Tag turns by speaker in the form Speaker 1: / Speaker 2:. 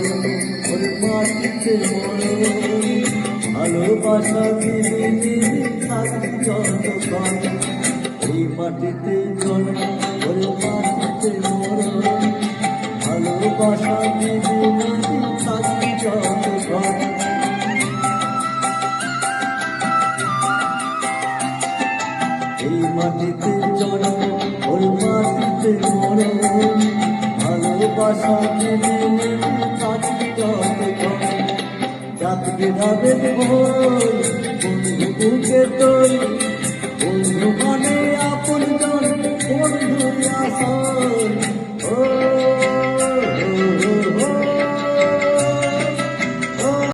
Speaker 1: জন্ম ওই মাটিতে মরণ ভালোবাসা দিদি দিদি থাকি যতক্ষণ এই মাটিতে জন্ম ওই মাটিতে মরণ ভালোবাসা দিদি দিদি থাকি যতক্ষণ এই মাটিতে জন্ম ওই মাটিতে মরণ ভালোবাসা দিদি দিদি থাকি যতক্ষণ রাত বিধাবের ভোর বন্ধু বুকে তোর বন্ধু মানে আপন জন বন্ধু আসল ও